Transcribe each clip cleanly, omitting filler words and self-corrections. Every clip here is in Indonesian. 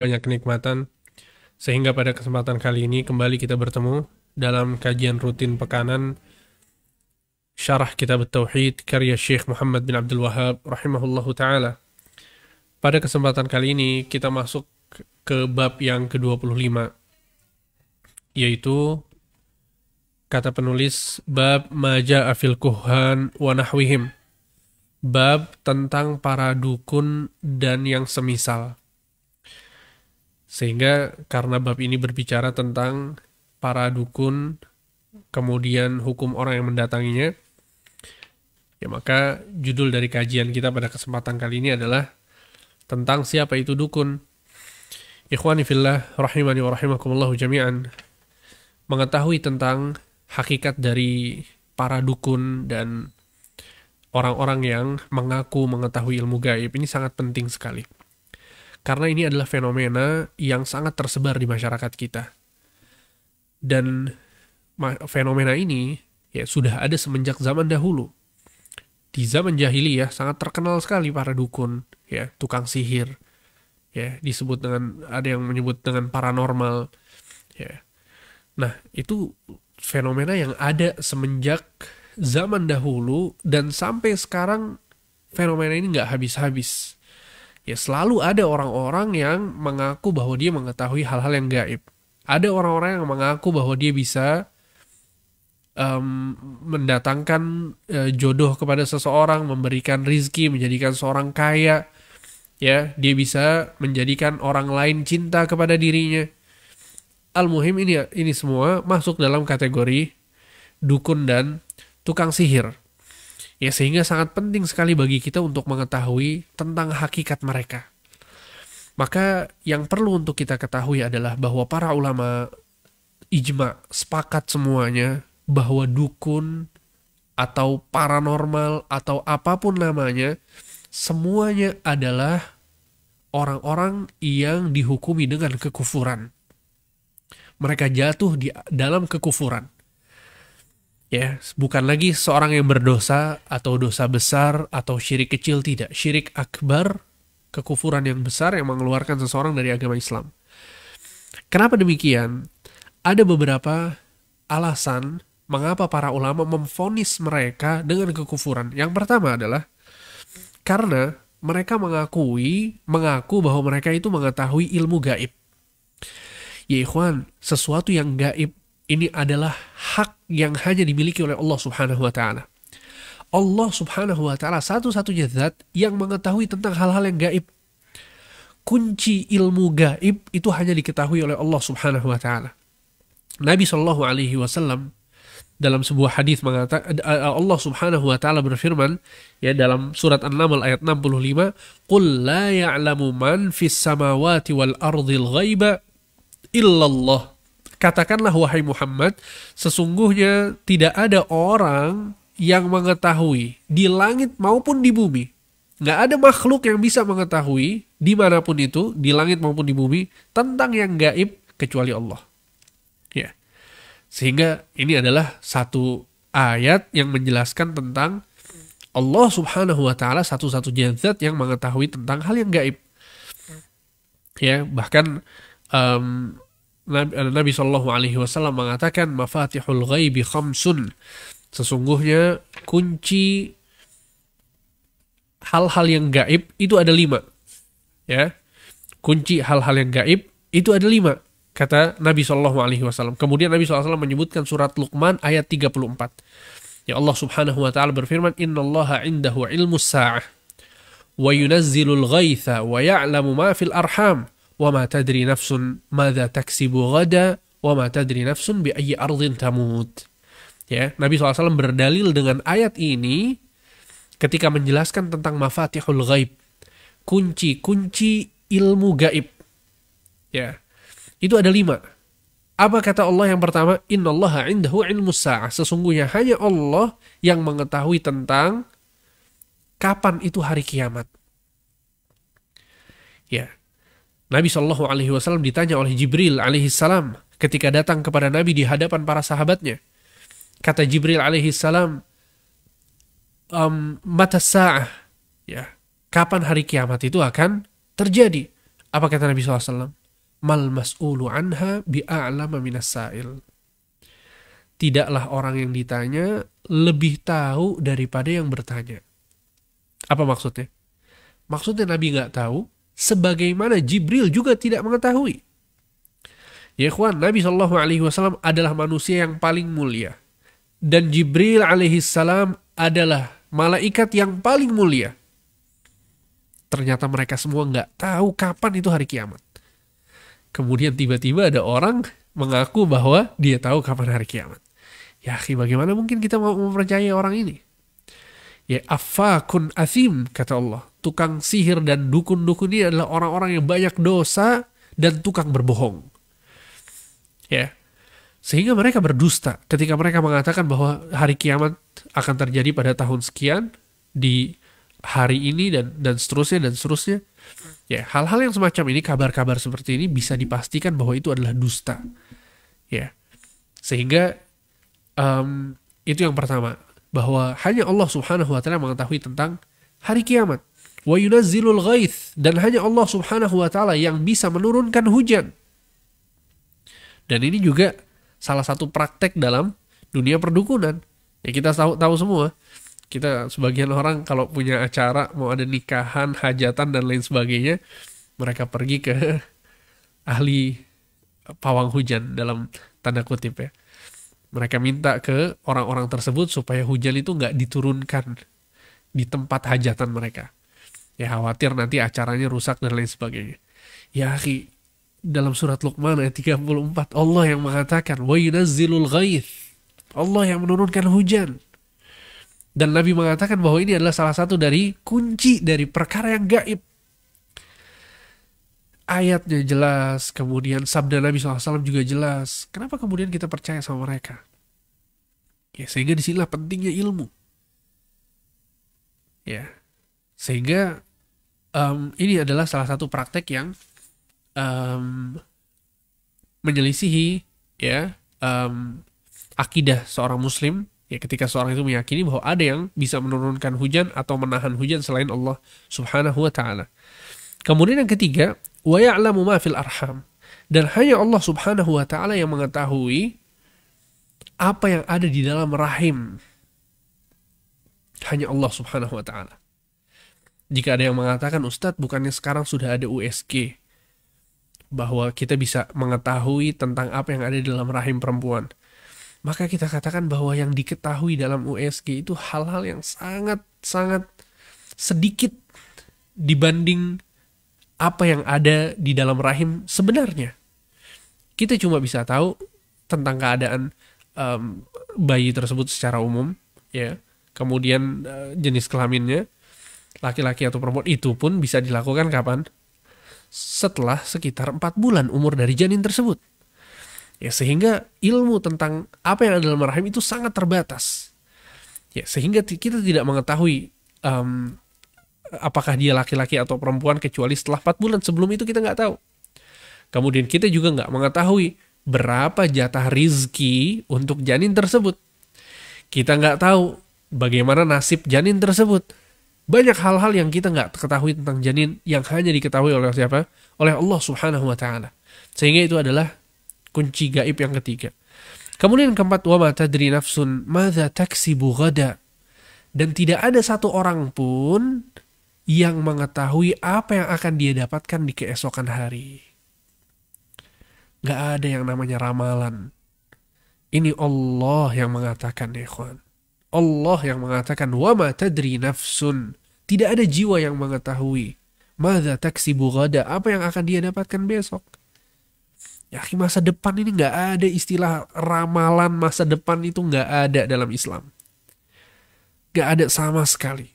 banyak kenikmatan, sehingga pada kesempatan kali ini kembali kita bertemu dalam kajian rutin pekanan Syarah Kitab Tauhid karya Syekh Muhammad bin Abdul Wahhab rahimahullahu taala. Pada kesempatan kali ini kita masuk ke bab yang ke-25, yaitu kata penulis bab maja'a fil kuhan wa nahwihim, bab tentang para dukun dan yang semisal. Sehingga karena bab ini berbicara tentang para dukun, kemudian hukum orang yang mendatanginya, ya maka judul dari kajian kita pada kesempatan kali ini adalah tentang siapa itu dukun. Ikhwani fillah, rahimani wa rahimakumullahu jami'an. Mengetahui tentang hakikat dari para dukun dan orang-orang yang mengaku mengetahui ilmu gaib ini sangat penting sekali. Karena ini adalah fenomena yang sangat tersebar di masyarakat kita. Dan fenomena ini ya sudah ada semenjak zaman dahulu. Di zaman jahiliyah sangat terkenal sekali para dukun, ya, tukang sihir. Ya, disebut dengan, ada yang menyebut dengan paranormal, ya. Nah, itu fenomena yang ada semenjak zaman dahulu dan sampai sekarang fenomena ini nggak habis-habis. Ya, selalu ada orang-orang yang mengaku bahwa dia mengetahui hal-hal yang gaib. Ada orang-orang yang mengaku bahwa dia bisa mendatangkan jodoh kepada seseorang, memberikan rizki, menjadikan seorang kaya. Ya, dia bisa menjadikan orang lain cinta kepada dirinya. Al-muhim ini semua masuk dalam kategori dukun dan tukang sihir. Ya, sehingga sangat penting sekali bagi kita untuk mengetahui tentang hakikat mereka. Maka yang perlu untuk kita ketahui adalah bahwa para ulama ijma, sepakat semuanya bahwa dukun atau paranormal atau apapun namanya, semuanya adalah orang-orang yang dihukumi dengan kekufuran. Mereka jatuh di dalam kekufuran. Ya, bukan lagi seorang yang berdosa atau dosa besar atau syirik kecil, tidak. Syirik akbar, kekufuran yang besar yang mengeluarkan seseorang dari agama Islam. Kenapa demikian? Ada beberapa alasan mengapa para ulama memvonis mereka dengan kekufuran. Yang pertama adalah karena mereka mengaku bahwa mereka itu mengetahui ilmu gaib. Ya ikhwan, sesuatu yang gaib ini adalah hak yang hanya dimiliki oleh Allah Subhanahu wa Ta'ala. Allah Subhanahu wa Ta'ala satu-satunya zat yang mengetahui tentang hal-hal yang gaib. Kunci ilmu gaib itu hanya diketahui oleh Allah Subhanahu wa Ta'ala. Nabi Shallallahu Alaihi Wasallam dalam sebuah hadis mengatakan, Allah Subhanahu wa Ta'ala berfirman ya dalam surat An-Naml ayat 65, "Qul la ya'lamu man fis samawati wal ardhil ghaiba illallah." Katakanlah wahai Muhammad, sesungguhnya tidak ada orang yang mengetahui di langit maupun di bumi. Nggak ada makhluk yang bisa mengetahui dimanapun itu, di langit maupun di bumi, tentang yang gaib kecuali Allah. Ya. Sehingga ini adalah satu ayat yang menjelaskan tentang Allah Subhanahu wa Ta'ala satu-satunya zat yang mengetahui tentang hal yang gaib. Ya, bahkan Nabi Shallallahu Alaihi Wasallam mengatakan mafatihul ghaibi khamsun, sesungguhnya kunci hal-hal yang gaib itu ada 5. Ya, kunci hal-hal yang gaib itu ada 5, kata Nabi Shallallahu Alaihi Wasallam. Kemudian Nabi SAW menyebutkan surat Luqman ayat 34. Ya, Allah Subhanahu Wa Taala berfirman, Innallaha indahu ilmus sa'ah wa yunazzilul ghaitha wa ya'lamu ma fil arham wa ma tadri nafsun madza taksibu ghada wa ma tadri nafsun bi ayyi ardhin tamut. Ya, Nabi SAW berdalil dengan ayat ini ketika menjelaskan tentang mafatihul ghaib, kunci-kunci ilmu gaib. Ya, itu ada 5. Apa kata Allah yang pertama? Innallaha indahu ilmus sa'ah, sesungguhnya hanya Allah yang mengetahui tentang kapan itu hari kiamat. Ya, Nabi Shallallahu Alaihi Wasallam ditanya oleh Jibril alaihissalam ketika datang kepada Nabi di hadapan para sahabatnya. Kata Jibril alaihissalam, mata sa'ah, ya, kapan hari kiamat itu akan terjadi? Apa kata Nabi SAW? Mal mas'ulu anha bi'a'lama minas sa'il. Tidaklah orang yang ditanya lebih tahu daripada yang bertanya. Apa maksudnya? Maksudnya Nabi nggak tahu, sebagaimana Jibril juga tidak mengetahui. Ya ikhwan, Nabi SAW adalah manusia yang paling mulia. Dan Jibril alaihissalam adalah malaikat yang paling mulia. Ternyata mereka semua nggak tahu kapan itu hari kiamat. Kemudian tiba-tiba ada orang mengaku bahwa dia tahu kapan hari kiamat. Ya akhi, bagaimana mungkin kita mau mempercayai orang ini? Ya affakun athim, kata Allah. Tukang sihir dan dukun-dukun ini adalah orang-orang yang banyak dosa dan tukang berbohong. Ya, sehingga mereka berdusta ketika mereka mengatakan bahwa hari kiamat akan terjadi pada tahun sekian, di hari ini dan seterusnya dan seterusnya. Ya, hal-hal yang semacam ini, kabar-kabar seperti ini bisa dipastikan bahwa itu adalah dusta. Ya, sehingga itu yang pertama, bahwa hanya Allah Subhanahu wa taala mengetahui tentang hari kiamat. Wa yunazzilul ghaits, dan hanya Allah Subhanahu wa taala yang bisa menurunkan hujan. Dan ini juga salah satu praktek dalam dunia perdukunan. Ya kita tahu semua. Kita sebagian orang kalau punya acara, mau ada nikahan, hajatan dan lain sebagainya, mereka pergi ke ahli pawang hujan dalam tanda kutip ya. Mereka minta ke orang-orang tersebut supaya hujan itu nggak diturunkan di tempat hajatan mereka. Ya khawatir nanti acaranya rusak dan lain sebagainya. Ya akhi, dalam surat Luqman ayat 34, Allah yang mengatakan, wa yunazzilul ghaits. Allah yang menurunkan hujan. Dan Nabi mengatakan bahwa ini adalah salah satu dari kunci dari perkara yang gaib. Ayatnya jelas, kemudian sabda Nabi SAW juga jelas. Kenapa kemudian kita percaya sama mereka? Ya, sehingga disinilah pentingnya ilmu. Ya, sehingga ini adalah salah satu praktek yang menyelisihi ya akidah seorang Muslim. Ya, ketika seorang itu meyakini bahwa ada yang bisa menurunkan hujan atau menahan hujan selain Allah Subhanahu wa taala. Kemudian yang ketiga, wa ya'lamu ma fil arham. Dan hanya Allah Subhanahu wa taala yang mengetahui apa yang ada di dalam rahim. Hanya Allah Subhanahu wa taala. Jika ada yang mengatakan, Ustadz, bukannya sekarang sudah ada USG, bahwa kita bisa mengetahui tentang apa yang ada di dalam rahim perempuan. Maka kita katakan bahwa yang diketahui dalam USG itu hal-hal yang sangat-sangat sedikit dibanding apa yang ada di dalam rahim sebenarnya. Kita cuma bisa tahu tentang keadaan bayi tersebut secara umum, ya. Kemudian jenis kelaminnya, laki-laki atau perempuan, itu pun bisa dilakukan kapan? Setelah sekitar 4 bulan umur dari janin tersebut. Ya, sehingga ilmu tentang apa yang ada dalam rahim itu sangat terbatas. Ya, sehingga kita tidak mengetahui apakah dia laki-laki atau perempuan kecuali setelah 4 bulan. Sebelum itu kita nggak tahu. Kemudian kita juga nggak mengetahui berapa jatah rizki untuk janin tersebut. Kita nggak tahu bagaimana nasib janin tersebut. Banyak hal-hal yang kita nggak ketahui tentang janin yang hanya diketahui oleh siapa? Oleh Allah Subhanahu wa taala. Sehingga itu adalah kunci gaib yang ketiga. Kemudian yang keempat, wa ma tadri nafsun madza taksibu ghada. Dan tidak ada satu orang pun yang mengetahui apa yang akan dia dapatkan di keesokan hari. Gak ada yang namanya ramalan. Ini Allah yang mengatakan, ya ikhwan. Allah yang mengatakan, wa ma tadri nafsun. Tidak ada jiwa yang mengetahui madza taksibu ghada, apa yang akan dia dapatkan besok. Ya, masa depan ini nggak ada istilah ramalan masa depan, itu nggak ada dalam Islam. Nggak ada sama sekali.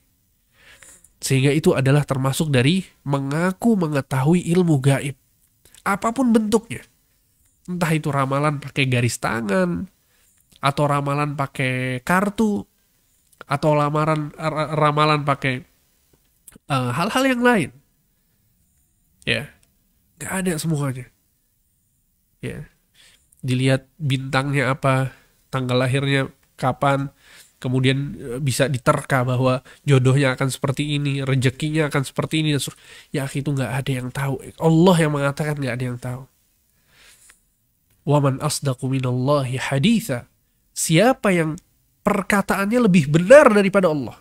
Sehingga itu adalah termasuk dari mengaku mengetahui ilmu gaib. Apapun bentuknya. Entah itu ramalan pakai garis tangan, atau ramalan pakai kartu, atau ramalan pakai hal-hal yang lain. Ya, nggak ada semuanya. Ya, dilihat bintangnya apa, tanggal lahirnya kapan, kemudian bisa diterka bahwa jodohnya akan seperti ini, rezekinya akan seperti ini. Ya itu nggak ada yang tahu. Allah yang mengatakan nggak ada yang tahu. Waman asdaqu minallahi haditha. Siapa yang perkataannya lebih benar daripada Allah?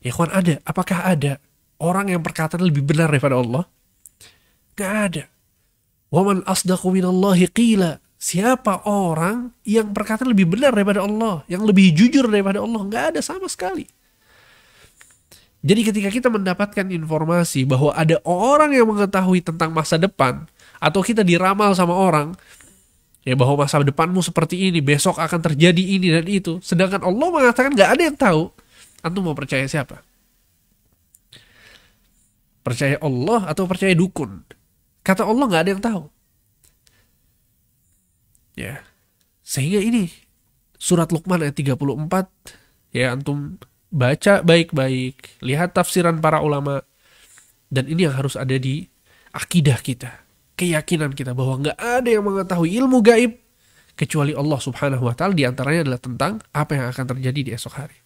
Ya kawan, ada. Apakah ada orang yang perkataan lebih benar daripada Allah? Nggak ada. Waman asdaqu minallahi qila. Siapa orang yang perkataan lebih benar daripada Allah, yang lebih jujur daripada Allah? Nggak ada sama sekali. Jadi ketika kita mendapatkan informasi bahwa ada orang yang mengetahui tentang masa depan, atau kita diramal sama orang, ya bahwa masa depanmu seperti ini, besok akan terjadi ini dan itu, sedangkan Allah mengatakan nggak ada yang tahu, antum mau percaya siapa? Percaya Allah atau percaya dukun? Kata Allah nggak ada yang tahu. Ya, sehingga ini surat Luqman ayat 34, ya antum baca baik-baik, lihat tafsiran para ulama, dan ini yang harus ada di akidah kita, keyakinan kita bahwa nggak ada yang mengetahui ilmu gaib kecuali Allah Subhanahu wa Ta'ala. Di antaranya adalah tentang apa yang akan terjadi di esok hari.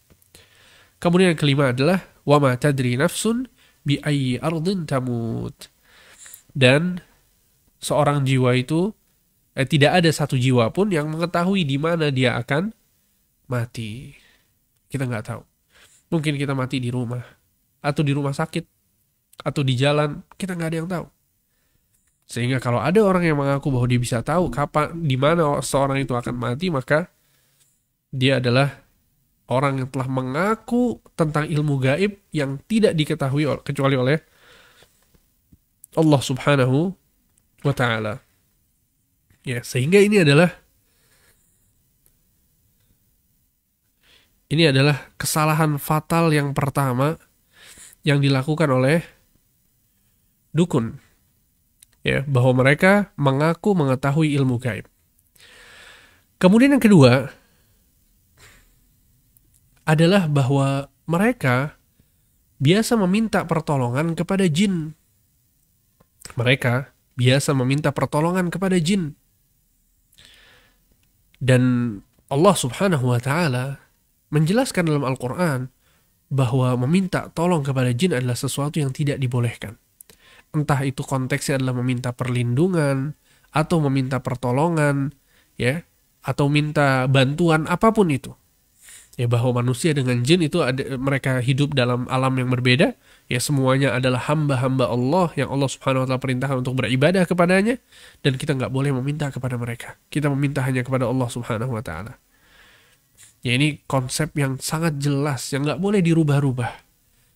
Kemudian yang kelima adalah wa ma tadri nafsun bi ayyi ardin tamut. Dan seorang jiwa itu tidak ada satu jiwa pun yang mengetahui di mana dia akan mati. Kita nggak tahu. Mungkin kita mati di rumah, atau di rumah sakit, atau di jalan. Kita nggak ada yang tahu. Sehingga kalau ada orang yang mengaku bahwa dia bisa tahu kapan, di mana seorang itu akan mati, maka dia adalah orang yang telah mengaku tentang ilmu gaib yang tidak diketahui kecuali oleh Allah Subhanahu wa Ta'ala. Ya, sehingga ini adalah kesalahan fatal yang pertama yang dilakukan oleh dukun. Ya, bahwa mereka mengaku mengetahui ilmu gaib. Kemudian yang kedua adalah bahwa mereka biasa meminta pertolongan kepada jin. Mereka biasa meminta pertolongan kepada jin. Dan Allah Subhanahu wa Ta'ala menjelaskan dalam Al-Quran bahwa meminta tolong kepada jin adalah sesuatu yang tidak dibolehkan. Entah itu konteksnya adalah meminta perlindungan, atau meminta pertolongan, ya, atau minta bantuan, apapun itu. Ya, bahwa manusia dengan jin itu mereka hidup dalam alam yang berbeda. Ya, semuanya adalah hamba-hamba Allah yang Allah Subhanahu wa Ta'ala perintahkan untuk beribadah kepadanya, dan kita nggak boleh meminta kepada mereka. Kita meminta hanya kepada Allah Subhanahu wa Ta'ala. Ya, ini konsep yang sangat jelas, yang nggak boleh dirubah-rubah.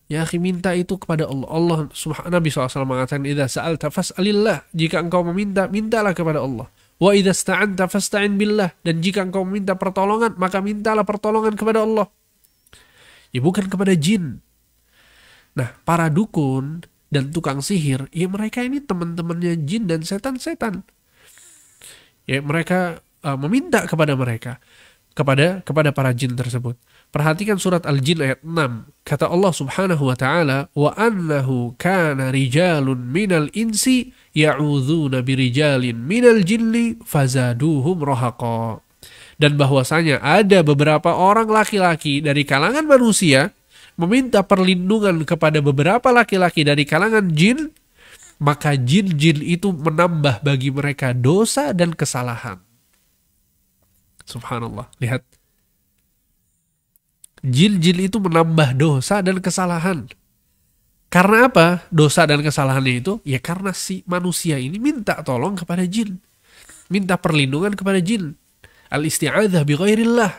Ya, minta itu kepada Allah. Nabi SAW mengatakan, "Idza sa'alta fas'alillah." Jika engkau meminta, mintalah kepada Allah. Wa idza sta'anta fasta'in billah. Dan jika engkau meminta pertolongan, maka mintalah pertolongan kepada Allah. Ya, bukan kepada jin. Nah, para dukun dan tukang sihir, ya mereka ini teman-temannya jin dan setan-setan. Ya, mereka meminta kepada mereka, kepada para jin tersebut. Perhatikan surat Al-Jin ayat 6. Kata Allah Subhanahu wa Ta'ala, "Wa annahu kana rijalun minal insi ya'udzuna birijalin minal jinni fazaduhum rahaqa." Dan bahwasanya ada beberapa orang laki-laki dari kalangan manusia meminta perlindungan kepada beberapa laki-laki dari kalangan jin, maka jin-jin itu menambah bagi mereka dosa dan kesalahan. Subhanallah, lihat. Jin-jin itu menambah dosa dan kesalahan. Karena apa dosa dan kesalahannya itu? Ya karena si manusia ini minta tolong kepada jin, minta perlindungan kepada jin. Al-isti'adzah bi ghairillah.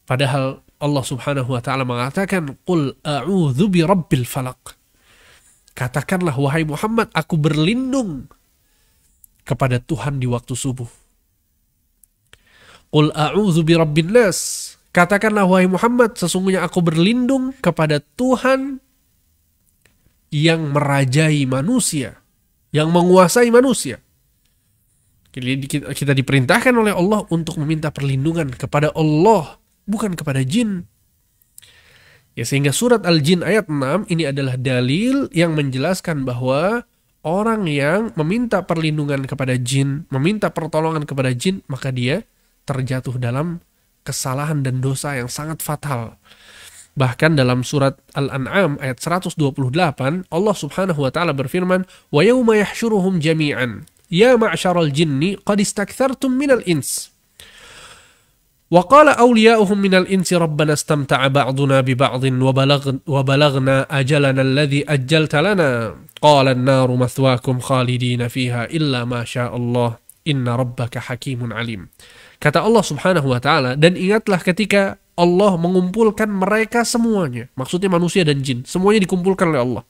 Padahal Allah Subhanahu wa Ta'ala mengatakan, "Qul a'udzu bi rabbil falaq." Katakanlah wahai Muhammad, aku berlindung kepada Tuhan di waktu subuh. Qul a'udzu bi rabbin nas. Katakanlah wahai Muhammad, sesungguhnya aku berlindung kepada Tuhan yang merajai manusia, yang menguasai manusia. Kita diperintahkan oleh Allah untuk meminta perlindungan kepada Allah, bukan kepada jin. Ya, sehingga surat Al-Jin ayat 6 ini adalah dalil yang menjelaskan bahwa orang yang meminta perlindungan kepada jin, meminta pertolongan kepada jin, maka dia terjatuh dalam kesalahan dan dosa yang sangat fatal. Bahkan dalam surat Al-An'am ayat 128, Allah Subhanahu wa taala berfirman, "Wa yauma yahsyuruhum jami'an, ya ma'syaral jinni qad istakthartum minal ins. Wa qala awliya'uhum minal insi rabbana istamta'a ba'duna bi ba'din wa balagna ajalana alladhi ajjalta lana. Qala an-naru mathwaakum khalidina fiha illa ma syaa Allah. Inna rabbaka hakimun alim." Kata Allah Subhanahu wa taala, dan ingatlah ketika Allah mengumpulkan mereka semuanya, maksudnya manusia dan jin, semuanya dikumpulkan oleh Allah.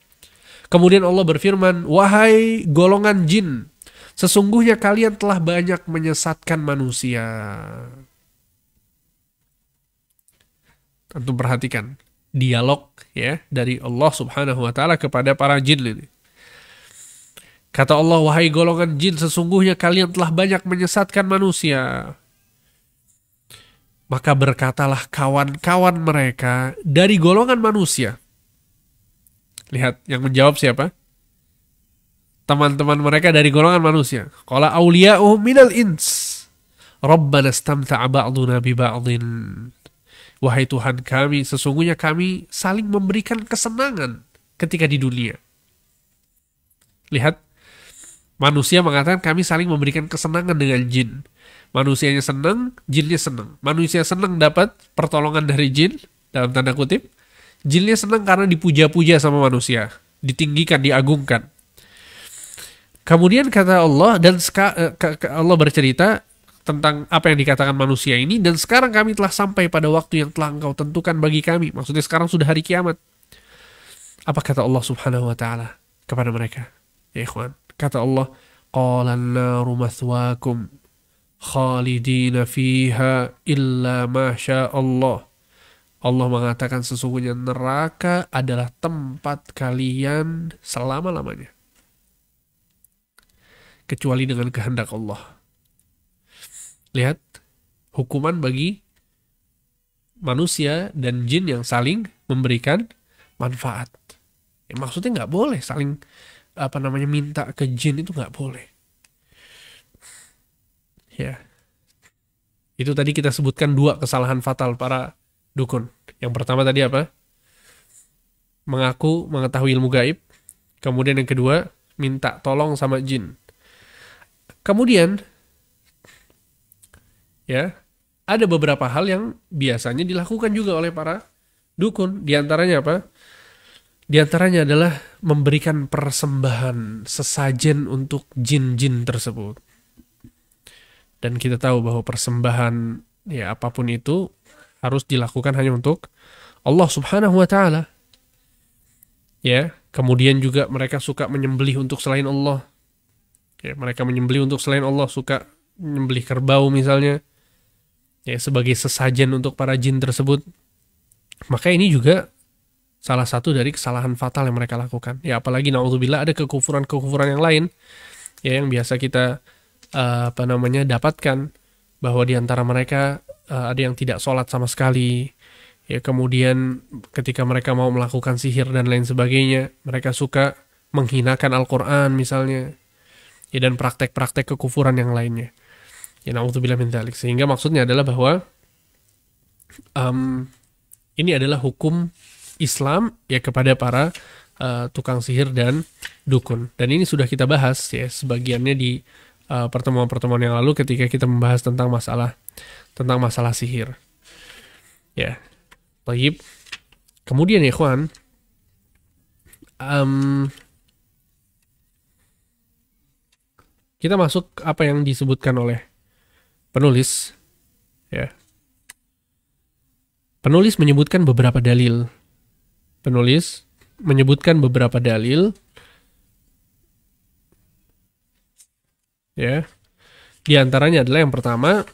Kemudian Allah berfirman, "Wahai golongan jin, sesungguhnya kalian telah banyak menyesatkan manusia." Tentu perhatikan dialog ya dari Allah Subhanahu wa taala kepada para jin ini. Kata Allah, "Wahai golongan jin, sesungguhnya kalian telah banyak menyesatkan manusia." Maka berkatalah kawan-kawan mereka dari golongan manusia. Lihat, yang menjawab siapa? Teman-teman mereka dari golongan manusia. Qala awliya'uhum minal ins. Rabbana istamta'a ba'duna bi ba'din. Wahai Tuhan kami, sesungguhnya kami saling memberikan kesenangan ketika di dunia. Lihat, manusia mengatakan kami saling memberikan kesenangan dengan jin. Manusianya senang, jinnya senang. Manusia senang dapat pertolongan dari jin, dalam tanda kutip. Jinnya senang karena dipuja-puja sama manusia. Ditinggikan, diagungkan. Kemudian kata Allah, dan Allah bercerita tentang apa yang dikatakan manusia ini, dan sekarang kami telah sampai pada waktu yang telah engkau tentukan bagi kami. Maksudnya sekarang sudah hari kiamat. Apa kata Allah Subhanahu wa ta'ala kepada mereka? Ya ikhwan, kata Allah, qala an-naru mathwaakum khalidina fiha illa ma syaa Allah. Allah mengatakan sesungguhnya neraka adalah tempat kalian selama-lamanya, kecuali dengan kehendak Allah. Lihat, hukuman bagi manusia dan jin yang saling memberikan manfaat. Ya, maksudnya nggak boleh saling minta ke jin, itu nggak boleh. Ya, itu tadi kita sebutkan 2 kesalahan fatal para dukun. Yang pertama tadi apa? Mengaku mengetahui ilmu gaib. Kemudian yang kedua, minta tolong sama jin. Kemudian, ya, ada beberapa hal yang biasanya dilakukan juga oleh para dukun. Di antaranya apa? Di antaranya adalah memberikan persembahan sesajen untuk jin-jin tersebut. Dan kita tahu bahwa persembahan, ya apapun itu, harus dilakukan hanya untuk Allah Subhanahu wa ta'ala. Ya, kemudian juga mereka suka menyembelih untuk selain Allah. Ya, mereka menyembelih untuk selain Allah, suka menyembelih kerbau misalnya, ya sebagai sesajen untuk para jin tersebut. Maka ini juga salah satu dari kesalahan fatal yang mereka lakukan. Ya, apalagi na'udzubillah ada kekufuran-kekufuran yang lain, ya yang biasa kita dapatkan, bahwa di antara mereka ada yang tidak sholat sama sekali. Ya, kemudian ketika mereka mau melakukan sihir dan lain sebagainya, mereka suka menghinakan Al-Quran misalnya, ya, dan praktek-praktek kekufuran yang lainnya. Ya, na'udzubillah min dzalik. Sehingga maksudnya adalah bahwa ini adalah hukum Islam ya kepada para tukang sihir dan dukun. Dan ini sudah kita bahas ya sebagiannya di pertemuan-pertemuan yang lalu ketika kita membahas tentang masalah sihir. Ya, baik. Kemudian ya ikhwan, kita masuk apa yang disebutkan oleh penulis. Ya, penulis menyebutkan beberapa dalil. Ya, di antaranya adalah yang pertama,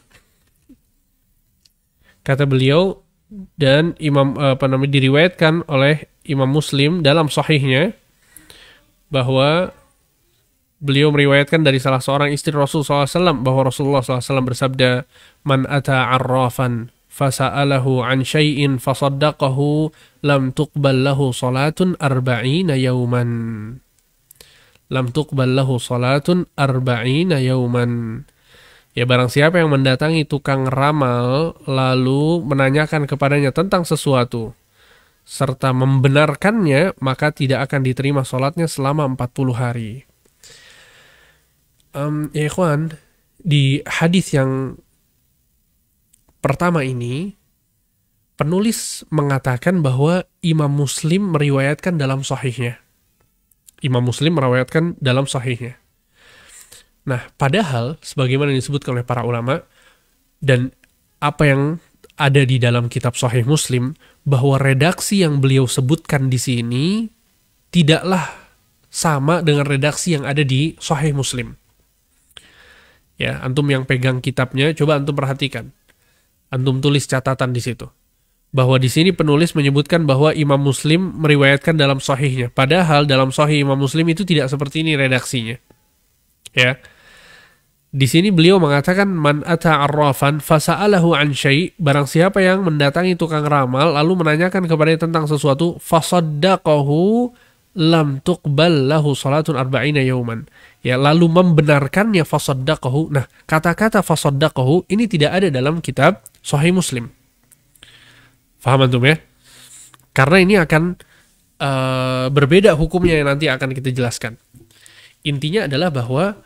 kata beliau, dan diriwayatkan oleh Imam Muslim dalam sahihnya, bahwa beliau meriwayatkan dari salah seorang istri Rasulullah SAW bahwa Rasulullah SAW bersabda, "Man ata arrafan fasa'alahu an syai'in fasaddaqahu lam tuqbal lahu salatun arba'ina yawman." Lam tuqbal lahu salatun arba'ina yawman. Ya, barang siapa yang mendatangi tukang ramal lalu menanyakan kepadanya tentang sesuatu serta membenarkannya, maka tidak akan diterima sholatnya selama 40 hari. Ya ikhwan, di hadis yang pertama ini, penulis mengatakan bahwa Imam Muslim meriwayatkan dalam sahihnya. Imam Muslim meriwayatkan dalam sahihnya. Nah, padahal sebagaimana disebutkan oleh para ulama dan apa yang ada di dalam kitab Sahih Muslim, bahwa redaksi yang beliau sebutkan di sini tidaklah sama dengan redaksi yang ada di Sahih Muslim. Ya, antum yang pegang kitabnya, coba antum perhatikan. Antum tulis catatan di situ. Bahwa di sini penulis menyebutkan bahwa Imam Muslim meriwayatkan dalam sahihnya. Padahal dalam Sahih Imam Muslim itu tidak seperti ini redaksinya. Ya. Di sini beliau mengatakan man ata arrafan fasa'alahu an syai', barang siapa yang mendatangi tukang ramal lalu menanyakan kepadanya tentang sesuatu, fasaddaqahu lam tuqbal lahu salatun arba'ina yauman. Ya, lalu membenarkannya, fasaddaqahu. Nah, kata-kata fasaddaqahu ini tidak ada dalam kitab Sahih Muslim. Faham antum ya? Karena ini akan berbeda hukumnya yang nanti akan kita jelaskan. Intinya adalah bahwa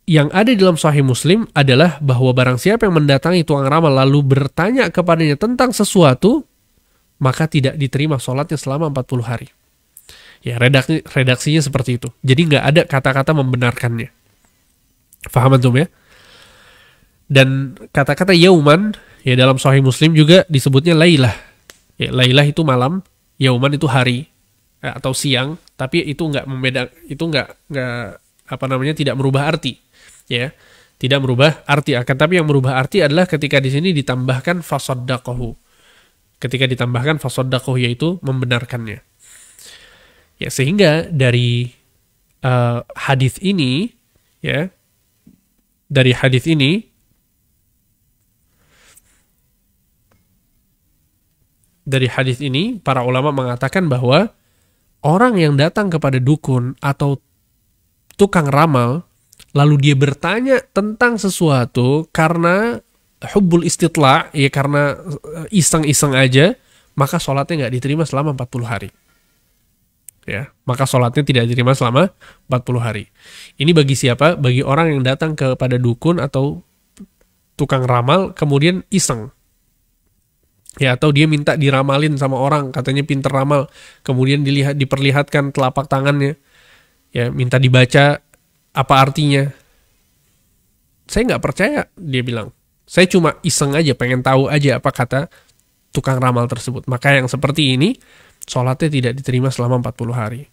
yang ada di dalam Sahih Muslim adalah bahwa barang siapa yang mendatangi tukang ramal lalu bertanya kepadanya tentang sesuatu, maka tidak diterima sholatnya selama 40 hari. Ya, redaksinya seperti itu. Jadi nggak ada kata-kata membenarkannya. Faham antum ya? Dan kata-kata yauman, ya dalam Sahih Muslim juga disebutnya lailah. Ya, lailah itu malam, yauman itu hari atau siang, tapi itu nggak membeda, itu nggak tidak merubah arti. Ya, tidak merubah arti, akan tapi yang merubah arti adalah ketika di sini ditambahkan fasaddaqahu. Ketika ditambahkan fasaddaqahu, yaitu membenarkannya. Ya, sehingga dari hadis ini, ya, dari hadis ini para ulama mengatakan bahwa orang yang datang kepada dukun atau tukang ramal lalu dia bertanya tentang sesuatu karena hubbul istitla', ya karena iseng-iseng aja, maka sholatnya nggak diterima selama 40 hari. Ya, maka sholatnya tidak diterima selama 40 hari. Ini bagi siapa? Bagi orang yang datang kepada dukun atau tukang ramal kemudian iseng. Ya, atau dia minta diramalin sama orang, katanya pinter ramal, kemudian diperlihatkan telapak tangannya. Ya, minta dibaca apa artinya. Saya nggak percaya, dia bilang. Saya cuma iseng aja, pengen tahu aja apa kata tukang ramal tersebut. Maka yang seperti ini, sholatnya tidak diterima selama 40 hari.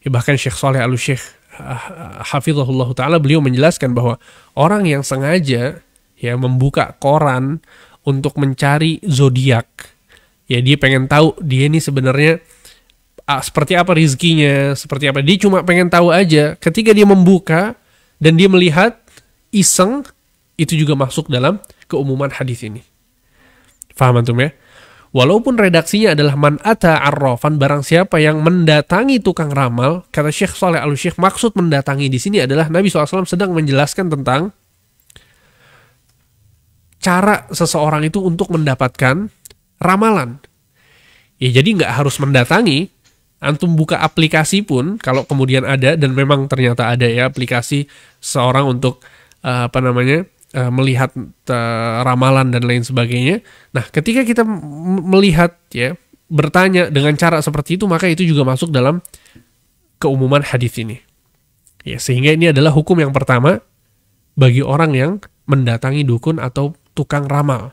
Ya, bahkan Syekh Shalih Al-Syekh hafizahullah ta'ala, beliau menjelaskan bahwa orang yang sengaja ya membuka koran untuk mencari zodiak, ya dia pengen tahu dia ini sebenarnya seperti apa rizkinya, seperti apa, dia cuma pengen tahu aja. Ketika dia membuka dan dia melihat iseng, itu juga masuk dalam keumuman hadis ini. Faham antum ya? Walaupun redaksinya adalah man ata arrafan, barang siapa yang mendatangi tukang ramal, kata Syekh Shalih Al-Syekh, maksud mendatangi di sini adalah Nabi SAW sedang menjelaskan tentang cara seseorang itu untuk mendapatkan ramalan. Ya, jadi nggak harus mendatangi. Antum buka aplikasi pun, kalau kemudian ada, dan memang ternyata ada ya aplikasi seorang untuk melihat ramalan dan lain sebagainya. Nah, ketika kita melihat ya, bertanya dengan cara seperti itu, maka itu juga masuk dalam keumuman hadis ini. Ya, sehingga ini adalah hukum yang pertama bagi orang yang mendatangi dukun atau tukang ramal.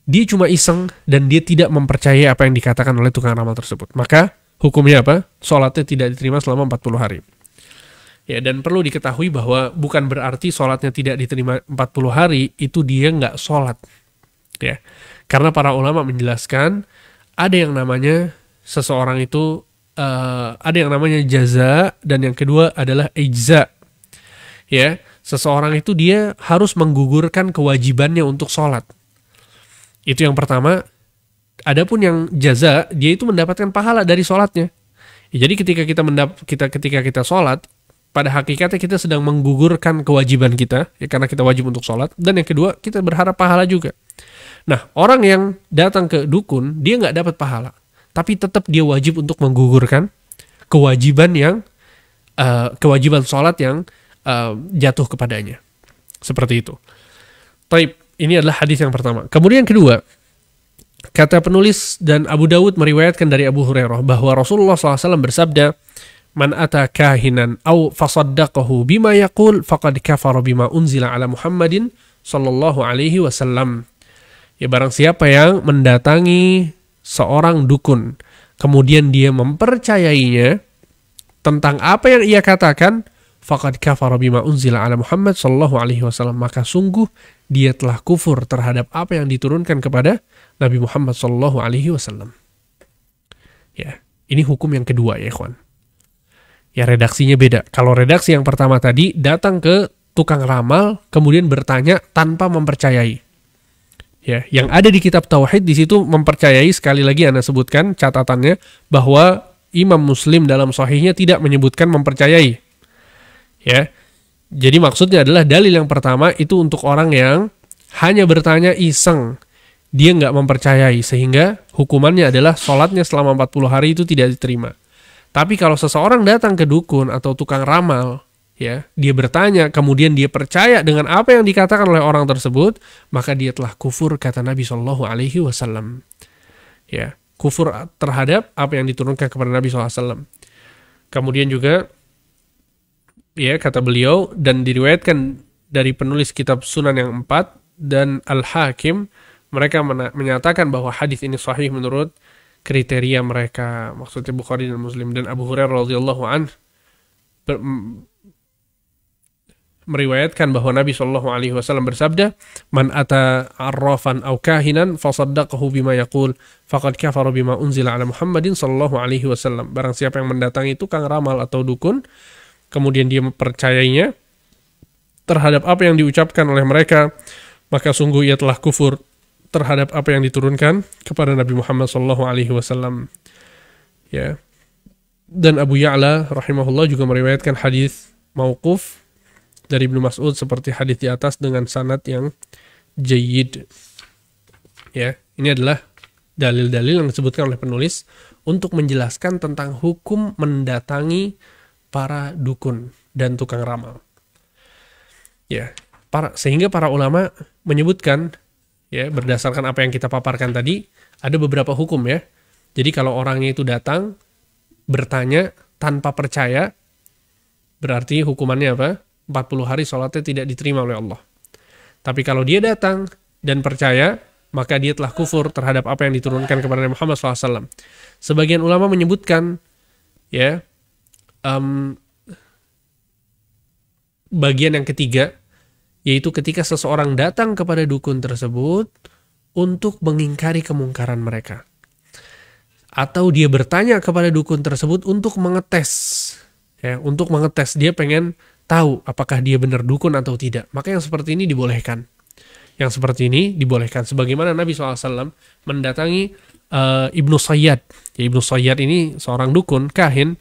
Dia cuma iseng dan dia tidak mempercayai apa yang dikatakan oleh tukang ramal tersebut. Maka hukumnya apa? Sholatnya tidak diterima selama 40 hari. Ya, dan perlu diketahui bahwa bukan berarti sholatnya tidak diterima 40 hari, itu dia nggak sholat. Ya, karena para ulama menjelaskan, ada yang namanya seseorang itu, ada yang namanya jaza, dan yang kedua adalah ijza. Ya, seseorang itu dia harus menggugurkan kewajibannya untuk sholat. Itu yang pertama. Adapun yang jaza, dia itu mendapatkan pahala dari sholatnya. Ya, jadi ketika kita sholat, pada hakikatnya kita sedang menggugurkan kewajiban kita, ya, karena kita wajib untuk sholat. Dan yang kedua, kita berharap pahala juga. Nah, orang yang datang ke dukun, dia nggak dapat pahala, tapi tetap dia wajib untuk menggugurkan kewajiban kewajiban sholat yang jatuh kepadanya. Seperti itu. Baik, ini adalah hadis yang pertama. Kemudian yang kedua, kata penulis dan Abu Dawud meriwayatkan dari Abu Hurairah bahwa Rasulullah SAW bersabda, "Man ata kahinan aw fasaddaqahu bima yaqul faqad kafara bima unzila ala Muhammadin sallallahu alaihi wasallam." Ya, barang siapa yang mendatangi seorang dukun, kemudian dia mempercayainya tentang apa yang ia katakan, faqad kafara bima unzila ala Muhammad sallallahu alaihi wasallam, maka sungguh dia telah kufur terhadap apa yang diturunkan kepada Nabi Muhammad sallallahu alaihi wasallam. Ya, ini hukum yang kedua ya, ikhwan. Ya, redaksinya beda. Kalau redaksi yang pertama tadi, datang ke tukang ramal kemudian bertanya tanpa mempercayai. Ya, yang ada di kitab tauhid di situ mempercayai, sekali lagi Anda sebutkan catatannya bahwa Imam Muslim dalam sahihnya tidak menyebutkan mempercayai. Ya. Jadi maksudnya adalah dalil yang pertama itu untuk orang yang hanya bertanya iseng, dia nggak mempercayai, sehingga hukumannya adalah sholatnya selama 40 hari itu tidak diterima. Tapi kalau seseorang datang ke dukun atau tukang ramal, ya, dia bertanya, kemudian dia percaya dengan apa yang dikatakan oleh orang tersebut, maka dia telah kufur, kata Nabi Shallallahu Alaihi Wasallam. Ya, kufur terhadap apa yang diturunkan kepada Nabi SAW. Kemudian juga, ya, kata beliau, dan diriwayatkan dari penulis kitab Sunan yang 4 dan Al-Hakim, mereka menyatakan bahwa hadis ini sahih menurut kriteria mereka, maksudnya Bukhari dan Muslim. Dan Abu Hurairah radhiyallahu anhu meriwayatkan bahwa Nabi SAW bersabda, "Man ata arrafan aw kahinan fasaddaqahu bima yaqul faqad kafara bima unzila ala Muhammadin sallallahu alaihi wasallam." Barang siapa yang mendatangi tukang ramal atau dukun, kemudian dia mempercayainya terhadap apa yang diucapkan oleh mereka, maka sungguh ia telah kufur terhadap apa yang diturunkan kepada Nabi Muhammad sallallahu alaihi wasallam. Ya. Dan Abu Ya'la rahimahullah juga meriwayatkan hadis mauquf dari Ibnu Mas'ud seperti hadis di atas dengan sanad yang jayyid. Ya, ini adalah dalil-dalil yang disebutkan oleh penulis untuk menjelaskan tentang hukum mendatangi para dukun dan tukang ramal. Ya, sehingga para ulama menyebutkan, ya, berdasarkan apa yang kita paparkan tadi, ada beberapa hukum ya. Jadi kalau orangnya itu datang bertanya tanpa percaya, berarti hukumannya apa? 40 hari sholatnya tidak diterima oleh Allah. Tapi kalau dia datang dan percaya, maka dia telah kufur terhadap apa yang diturunkan kepada Nabi Muhammad SAW. Sebagian ulama menyebutkan, ya, bagian yang ketiga, yaitu ketika seseorang datang kepada dukun tersebut untuk mengingkari kemungkaran mereka. Atau dia bertanya kepada dukun tersebut untuk mengetes. Ya, untuk mengetes, dia pengen tahu apakah dia benar dukun atau tidak. Maka yang seperti ini dibolehkan. Yang seperti ini dibolehkan. Sebagaimana Nabi SAW mendatangi Ibnu Sayyad. Ya, Ibnu Sayyad ini seorang dukun, kahin,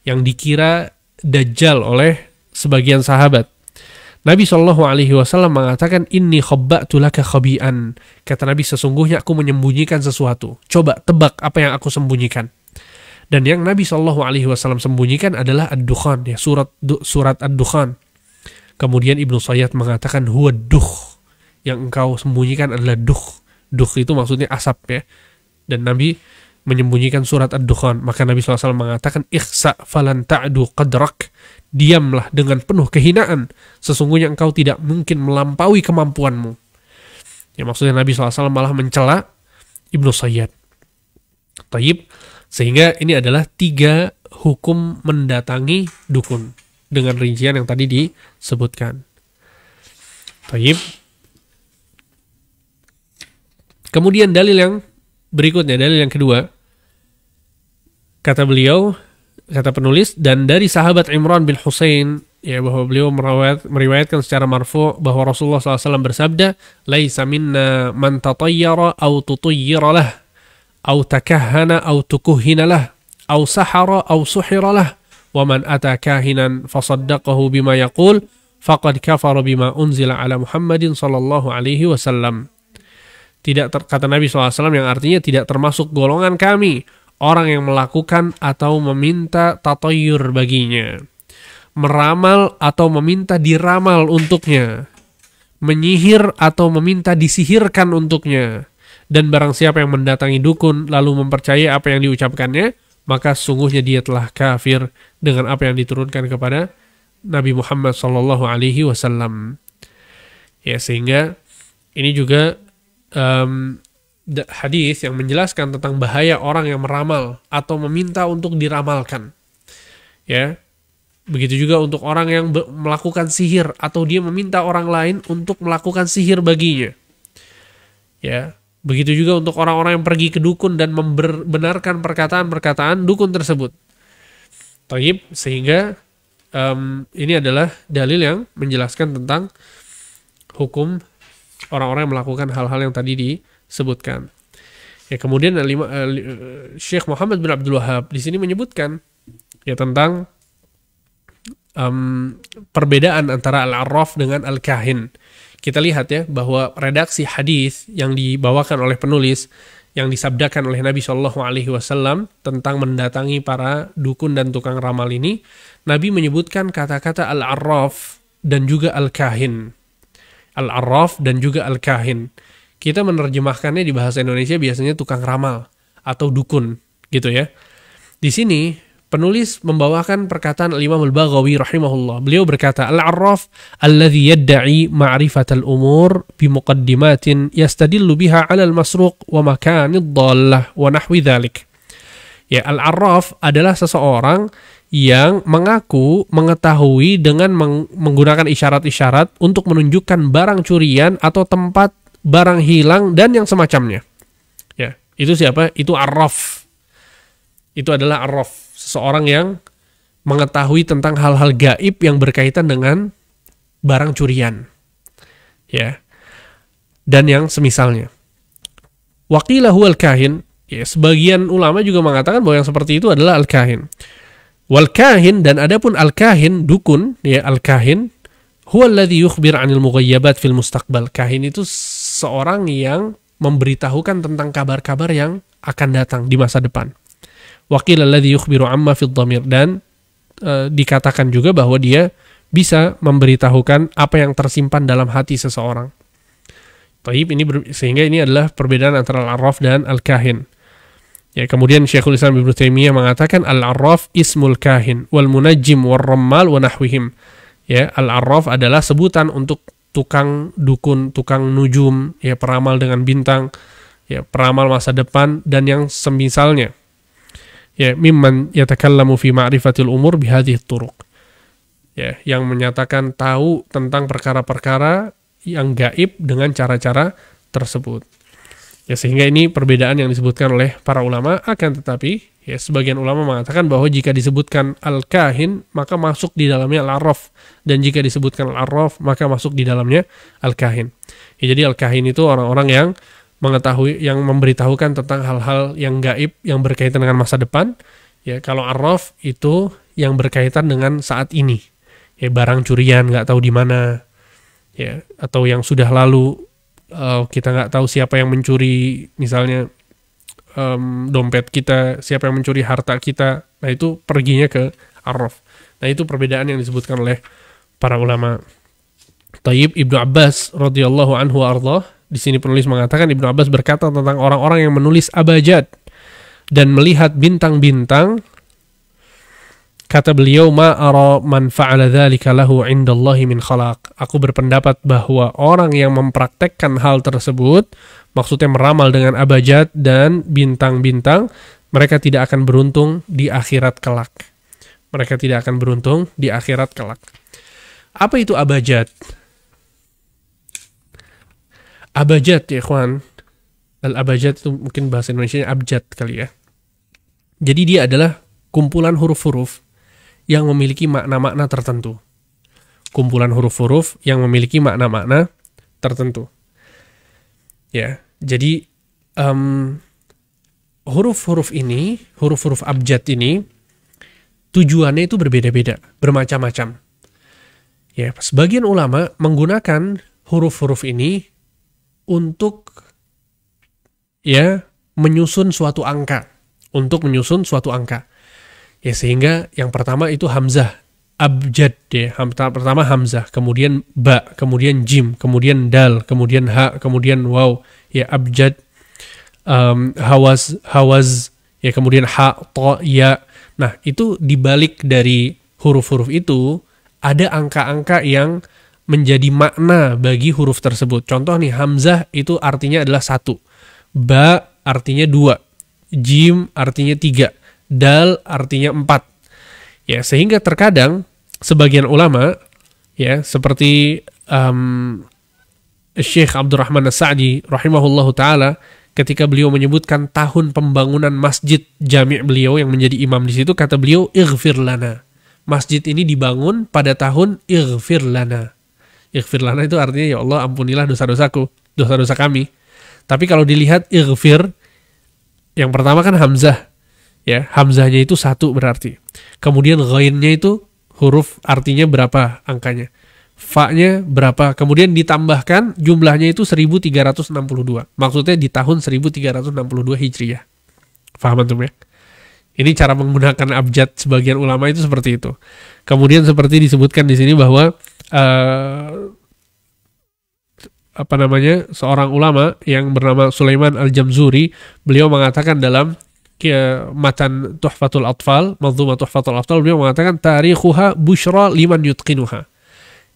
yang dikira dajjal oleh sebagian sahabat. Nabi SAW mengatakan, "Inni khabba'tu laka khabi'an." Kata Nabi, sesungguhnya aku menyembunyikan sesuatu. Coba tebak apa yang aku sembunyikan. Dan yang Nabi SAW sembunyikan adalah ad-dukhan, ya, surat ad-dukhan. Kemudian Ibnu Sayyad mengatakan, "Huwa duh." Yang engkau sembunyikan adalah duh. Duh itu maksudnya asap, ya. Dan Nabi menyembunyikan surat ad-dukhan. Maka Nabi SAW mengatakan, "Ikhsa falan ta'du qadrak." Diamlah dengan penuh kehinaan. Sesungguhnya engkau tidak mungkin melampaui kemampuanmu. Ya, maksudnya Nabi SAW malah mencela Ibnu Sayyad. Taib. Sehingga ini adalah 3 hukum mendatangi dukun dengan rincian yang tadi disebutkan. Taib. Kemudian dalil yang berikutnya, dalil yang kedua. Kata beliau, kata penulis, dan dari sahabat Imran bin Husain, ya, bahwa beliau meriwayatkan secara marfu bahwa Rasulullah SAW bersabda, "Laisa minna man tatayyara aw tutayyira lah, aw takahhana aw tukuhhina lah, aw sahara aw suhira lah, wa man ata kahinan fasaddaqahu bima yaqul faqad kafara bima unzila ala Muhammadin sallallahu alaihi wasallam. Kata Nabi SAW yang artinya tidak termasuk golongan kami orang yang melakukan atau meminta tatoyur baginya, meramal atau meminta diramal untuknya, menyihir atau meminta disihirkan untuknya. Dan barang siapa yang mendatangi dukun lalu mempercayai apa yang diucapkannya, maka sungguhnya dia telah kafir dengan apa yang diturunkan kepada Nabi Muhammad sallallahu alaihi wasallam. Ya, sehingga ini juga hadis yang menjelaskan tentang bahaya orang yang meramal atau meminta untuk diramalkan. Ya. Begitu juga untuk orang yang melakukan sihir atau dia meminta orang lain untuk melakukan sihir baginya. Ya. Begitu juga untuk orang-orang yang pergi ke dukun dan membenarkan perkataan-perkataan dukun tersebut. Taib, sehingga ini adalah dalil yang menjelaskan tentang hukum orang-orang yang melakukan hal-hal yang tadi disebutkan. Ya, kemudian Syekh Muhammad bin Abdul Wahhab di sini menyebutkan ya tentang perbedaan antara al-arraf dengan al-kahin. Kita lihat ya bahwa redaksi hadis yang dibawakan oleh penulis yang disabdakan oleh Nabi Shallallahu Alaihi Wasallam tentang mendatangi para dukun dan tukang ramal ini, Nabi menyebutkan kata-kata al-arraf dan juga al-kahin. Al-arraf dan juga al-kahin. Kita menerjemahkannya di bahasa Indonesia biasanya tukang ramal atau dukun, gitu ya. Di sini penulis membawakan perkataan Al-Imam Al-Baghawi rahimahullah. Beliau berkata, Al-Arraf alladhi yadda'i ma'rifatal umur bimuqaddimatin yastadillu biha 'ala al-masruq wa makanid dhallah wa nahwi dhalik. Ya, Al-Arraf adalah seseorang yang mengaku mengetahui dengan menggunakan isyarat-isyarat untuk menunjukkan barang curian atau tempat barang hilang dan yang semacamnya. Ya, itu siapa? Itu Arraf. Itu adalah Arraf. Seseorang yang mengetahui tentang hal-hal gaib yang berkaitan dengan barang curian. Ya. Dan yang semisalnya. Waqila huwal kahin. Ya, sebagian ulama juga mengatakan bahwa yang seperti itu adalah al-kahin. Wal kahin, dan adapun al-kahin, dukun, ya, al-kahin, huwa alladhi yukhbir 'anil mughayyabat fil mustaqbal. Kahin itu seorang yang memberitahukan tentang kabar-kabar yang akan datang di masa depan. Waqil alladhi yukhbiru amma fid dhamir, dan dikatakan juga bahwa dia bisa memberitahukan apa yang tersimpan dalam hati seseorang. Taib, sehingga ini adalah perbedaan antara al-arraf dan al-kahin. Ya, kemudian Syekhul Islam Ibnu Taimiyah mengatakan al-arraf ismul kahin wal munajjim war rammal wa nahwihim. Ya, al-arraf adalah sebutan untuk tukang dukun, tukang nujum, ya, peramal dengan bintang, ya, peramal masa depan dan yang semisalnya. Ya, mimman yatakallamu fi ma'rifatil umur bihadhihi turuq. Ya, yang menyatakan tahu tentang perkara-perkara yang gaib dengan cara-cara tersebut. Ya, sehingga ini perbedaan yang disebutkan oleh para ulama. Akan tetapi, ya, sebagian ulama mengatakan bahwa jika disebutkan al-kahin, maka masuk di dalamnya al-arraf. Dan jika disebutkan al-arraf, maka masuk di dalamnya al-kahin. Ya, jadi al-kahin itu orang-orang yang mengetahui, yang memberitahukan tentang hal-hal yang gaib yang berkaitan dengan masa depan. Ya, kalau arraf itu yang berkaitan dengan saat ini. Ya, barang curian nggak tahu di mana. Ya, atau yang sudah lalu, kita nggak tahu siapa yang mencuri, misalnya dompet kita, siapa yang mencuri harta kita. Nah, itu perginya ke arraf. Nah, itu perbedaan yang disebutkan oleh para ulama. Taib, Ibnu Abbas radhiyallahu anhu ardhah, di sini penulis mengatakan Ibnu Abbas berkata tentang orang-orang yang menulis abajad dan melihat bintang-bintang. Kata beliau, ma ara man fa'ala dzalika lahu 'indallahi min khalaq. Aku berpendapat bahwa orang yang mempraktekkan hal tersebut, maksudnya meramal dengan abajad dan bintang-bintang, mereka tidak akan beruntung di akhirat kelak. Mereka tidak akan beruntung di akhirat kelak. Apa itu abajad? Abajad, ya ikhwan. Al-abajad itu mungkin bahasa Indonesianya abjad kali ya. Jadi dia adalah kumpulan huruf-huruf yang memiliki makna-makna tertentu. Kumpulan huruf-huruf yang memiliki makna-makna tertentu. Ya, jadi huruf-huruf ini, huruf-huruf abjad ini, tujuannya itu berbeda-beda, bermacam-macam. Ya, sebagian ulama menggunakan huruf-huruf ini untuk ya menyusun suatu angka, Ya, sehingga yang pertama itu hamzah, abjad ya. Pertama hamzah, kemudian ba, kemudian jim, kemudian dal, kemudian ha, kemudian waw, ya abjad, hawaz, ya kemudian ha, to, ya. Nah, itu dibalik dari huruf-huruf itu ada angka-angka yang menjadi makna bagi huruf tersebut. Contoh nih, hamzah itu artinya adalah 1, ba artinya 2, jim artinya 3, dal artinya 4. Ya, sehingga terkadang sebagian ulama ya seperti Syekh Abdurrahman As-Sa'di rahimahullahu taala ketika beliau menyebutkan tahun pembangunan masjid jami' beliau yang menjadi imam di situ, kata beliau ighfir lana. Masjid ini dibangun pada tahun ighfir lana. Ighfir lana itu artinya ya Allah ampunilah dosa-dosaku, dosa-dosa kami. Tapi kalau dilihat ighfir yang pertama kan hamzah. Ya, hamzahnya itu 1 berarti. Kemudian ghainnya itu huruf artinya berapa angkanya. Fa-nya berapa. Kemudian ditambahkan jumlahnya itu 1362. Maksudnya di tahun 1362 Hijriah. Faham antum ya? Ini cara menggunakan abjad sebagian ulama itu seperti itu. Kemudian seperti disebutkan di sini bahwa seorang ulama yang bernama Sulaiman Al-Jamzuri, beliau mengatakan dalam matan Tuhfatul Atfal, Manzumah Tuhfatul Atfal, beliau mengatakan tarikhuha busyra liman yutqinuha.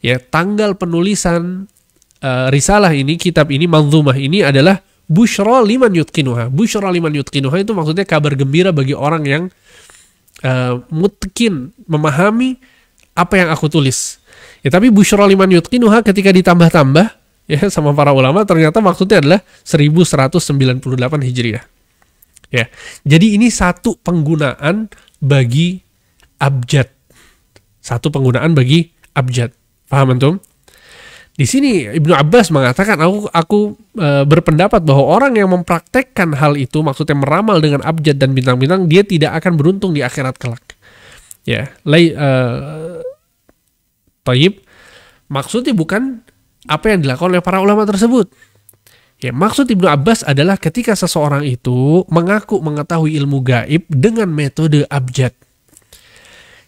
Ya, tanggal penulisan risalah ini, kitab ini, manzumah ini adalah busyra liman yutqinuha. Busyra liman yutqinuha itu maksudnya kabar gembira bagi orang yang mutqin, memahami apa yang aku tulis. Ya, tapi busyra liman yutqinuha ketika ditambah-tambah ya sama para ulama ternyata maksudnya adalah 1198 Hijriah. Ya. Jadi ini satu penggunaan bagi abjad. Satu penggunaan bagi abjad. Paham antum? Di sini Ibnu Abbas mengatakan aku berpendapat bahwa orang yang mempraktekkan hal itu, maksudnya meramal dengan abjad dan bintang-bintang, dia tidak akan beruntung di akhirat kelak. Ya, Taib. Maksudnya bukan apa yang dilakukan oleh para ulama tersebut. Ya, maksud Ibnu Abbas adalah ketika seseorang itu mengaku mengetahui ilmu gaib dengan metode abjad.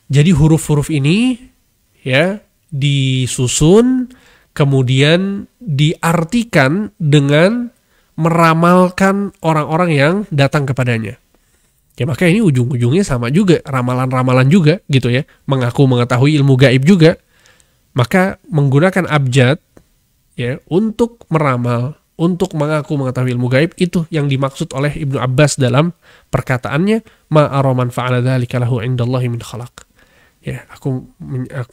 Jadi huruf-huruf ini ya disusun, kemudian diartikan dengan meramalkan orang-orang yang datang kepadanya. Ya, maka ini ujung-ujungnya sama juga, ramalan-ramalan juga gitu ya, mengaku mengetahui ilmu gaib juga. Maka menggunakan abjad ya untuk meramal, untuk mengaku mengetahui ilmu gaib, itu yang dimaksud oleh Ibnu Abbas dalam perkataannya, ma araman fa'ala dzalika lahu 'indallahi min khalaq. Ya, aku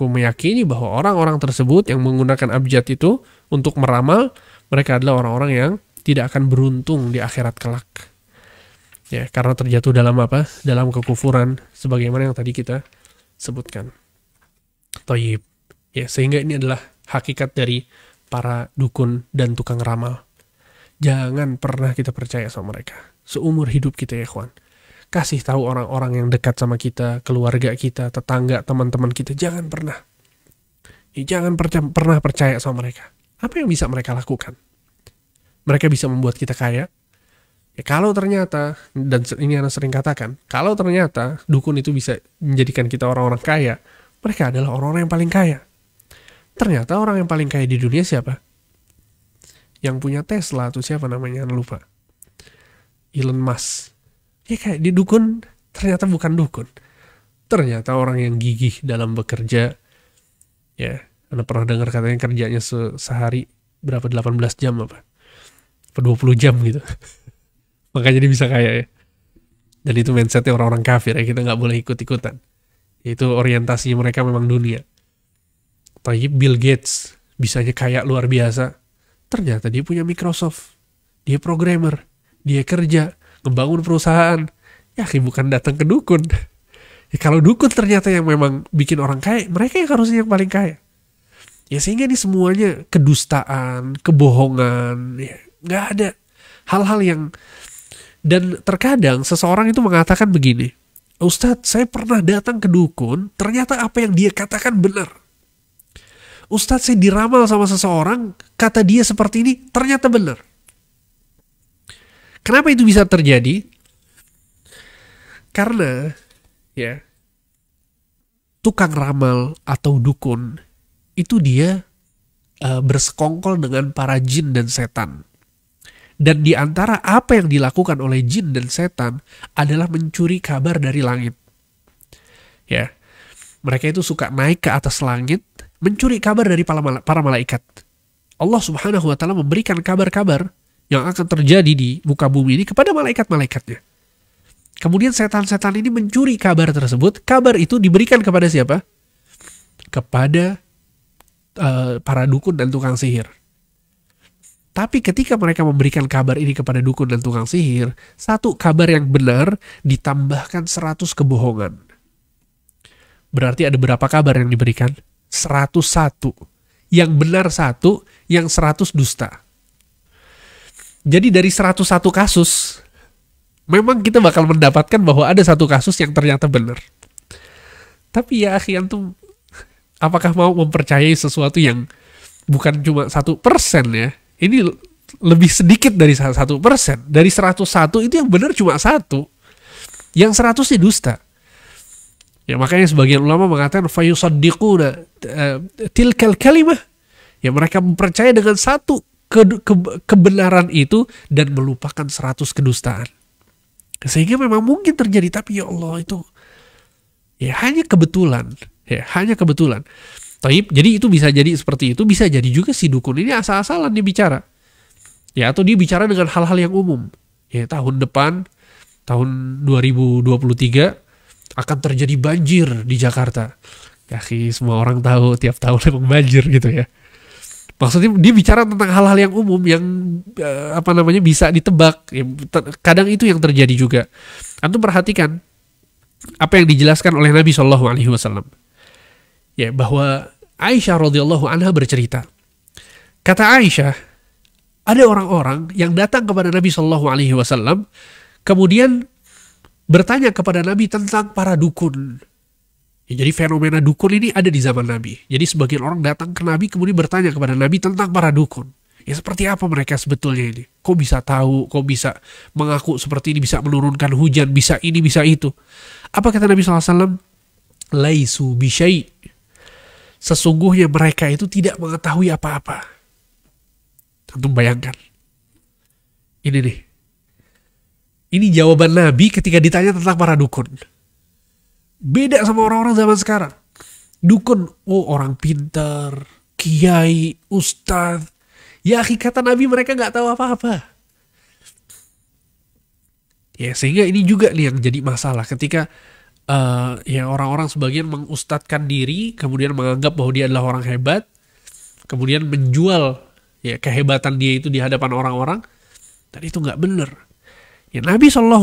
meyakini bahwa orang-orang tersebut yang menggunakan abjad itu untuk meramal, mereka adalah orang-orang yang tidak akan beruntung di akhirat kelak. Ya, karena terjatuh dalam apa? Dalam kekufuran sebagaimana yang tadi kita sebutkan. Thayyib. Ya, sehingga ini adalah hakikat dari para dukun dan tukang ramal. Jangan pernah kita percaya sama mereka. Seumur hidup kita ya ikhwan. Kasih tahu orang-orang yang dekat sama kita, keluarga kita, tetangga, teman-teman kita. Jangan pernah. Jangan pernah percaya sama mereka. Apa yang bisa mereka lakukan? Mereka bisa membuat kita kaya. Ya, kalau ternyata, dan ini Anda sering katakan, kalau ternyata dukun itu bisa menjadikan kita orang-orang kaya, mereka adalah orang-orang yang paling kaya. Ternyata orang yang paling kaya di dunia siapa? Yang punya Tesla atau siapa namanya? Anda lupa. Elon Musk. Ya kayak di dukun, ternyata bukan dukun. Ternyata orang yang gigih dalam bekerja. Ya, Anda pernah dengar katanya kerjanya sehari berapa, 18 jam apa 20 jam gitu. Makanya dia bisa kaya ya. Dan itu mindsetnya orang-orang kafir ya, kita nggak boleh ikut-ikutan. Itu orientasinya mereka memang dunia. Tapi Bill Gates bisanya kaya luar biasa. Ternyata dia punya Microsoft. Dia programmer. Dia kerja. Ngebangun perusahaan. Ya bukan datang ke dukun. Ya, kalau dukun ternyata yang memang bikin orang kaya, mereka yang harusnya yang paling kaya. Ya sehingga ini semuanya kedustaan, kebohongan. Ya, nggak ada hal-hal yang. Dan terkadang seseorang itu mengatakan begini. Ustadz, saya pernah datang ke dukun, ternyata apa yang dia katakan benar. Ustadz, saya diramal sama seseorang, kata dia seperti ini, ternyata benar. Kenapa itu bisa terjadi? Karena ya, tukang ramal atau dukun itu dia bersekongkol dengan para jin dan setan. Dan di antara apa yang dilakukan oleh jin dan setan adalah mencuri kabar dari langit. Ya, mereka itu suka naik ke atas langit, mencuri kabar dari para malaikat. Allah Subhanahu wa Ta'ala memberikan kabar-kabar yang akan terjadi di muka bumi ini kepada malaikat-malaikatnya. Kemudian setan-setan ini mencuri kabar tersebut. Kabar itu diberikan kepada siapa? Kepada para dukun dan tukang sihir. Tapi ketika mereka memberikan kabar ini kepada dukun dan tukang sihir, satu kabar yang benar ditambahkan 100 kebohongan. Berarti ada berapa kabar yang diberikan? 101. Yang benar 1, yang 100 dusta. Jadi dari 101 kasus, memang kita bakal mendapatkan bahwa ada satu kasus yang ternyata benar. Tapi ya akhian tuh, apakah mau mempercayai sesuatu yang bukan cuma 1% ya? Ini lebih sedikit dari 1%. Dari 101 itu yang benar cuma 1. Yang 100 sih dusta. Ya makanya sebagian ulama mengatakan fayusaddiquna tilkal kalimah. Ya mereka percaya dengan satu kebenaran itu dan melupakan 100 kedustaan. Sehingga memang mungkin terjadi, tapi ya Allah itu ya hanya kebetulan. Ya hanya kebetulan. Taib, jadi itu bisa jadi seperti itu, bisa jadi juga si dukun ini asal-asalan dia bicara. Ya, atau dia bicara dengan hal-hal yang umum. Ya, tahun depan, tahun 2023, akan terjadi banjir di Jakarta. Ya, semua orang tahu tiap tahun emang banjir gitu ya. Maksudnya dia bicara tentang hal-hal yang umum yang bisa ditebak. Ya, kadang itu yang terjadi juga. Antum perhatikan apa yang dijelaskan oleh Nabi SAW. Ya, bahwa Aisyah radhiyallahu anha bercerita. Kata Aisyah, ada orang-orang yang datang kepada Nabi SAW, kemudian bertanya kepada Nabi tentang para dukun. Ya, jadi fenomena dukun ini ada di zaman Nabi. Jadi sebagian orang datang ke Nabi kemudian bertanya kepada Nabi tentang para dukun. Ya seperti apa mereka sebetulnya ini? Kok bisa tahu? Kok bisa mengaku seperti ini? Bisa menurunkan hujan? Bisa ini? Bisa itu? Apa kata Nabi SAW? Laisu bisyai. Sesungguhnya mereka itu tidak mengetahui apa-apa. Tentu bayangkan. Ini nih. Ini jawaban Nabi ketika ditanya tentang para dukun. Beda sama orang-orang zaman sekarang. Dukun, oh orang pintar, kiai, ustadz. Ya kata Nabi mereka gak tahu apa-apa. Ya sehingga ini juga nih yang jadi masalah ketika ya orang-orang sebagian mengustadkan diri, kemudian menganggap bahwa dia adalah orang hebat, kemudian menjual ya kehebatan dia itu di hadapan orang-orang, dan itu nggak benar. Ya Nabi SAW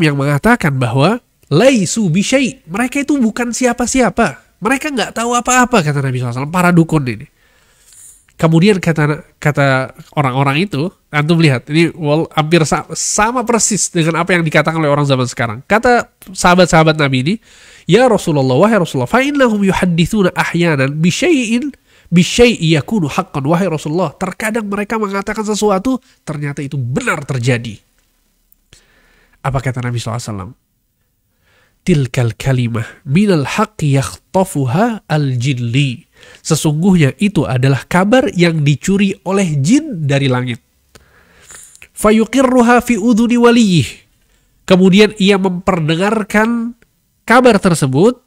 yang mengatakan bahwa laisu bisyai, mereka itu bukan siapa-siapa, mereka nggak tahu apa-apa kata Nabi SAW, para dukun ini. Kemudian kata orang-orang itu, antum lihat, ini hampir sama persis dengan apa yang dikatakan oleh orang zaman sekarang. Kata sahabat-sahabat Nabi ini, ya Rasulullah, wahai Rasulullah, fa'innahum yuhaddithuna ahyanan bisyai'i yakunu haqqan, wahai Rasulullah. Terkadang mereka mengatakan sesuatu, ternyata itu benar terjadi. Apa kata Nabi SAW? Tilkal kalimah minal haqqi yakhtafuha al-jinli. Sesungguhnya itu adalah kabar yang dicuri oleh jin dari langit. Fayuqirruha fi udhuni waliyih. Kemudian ia memperdengarkan kabar tersebut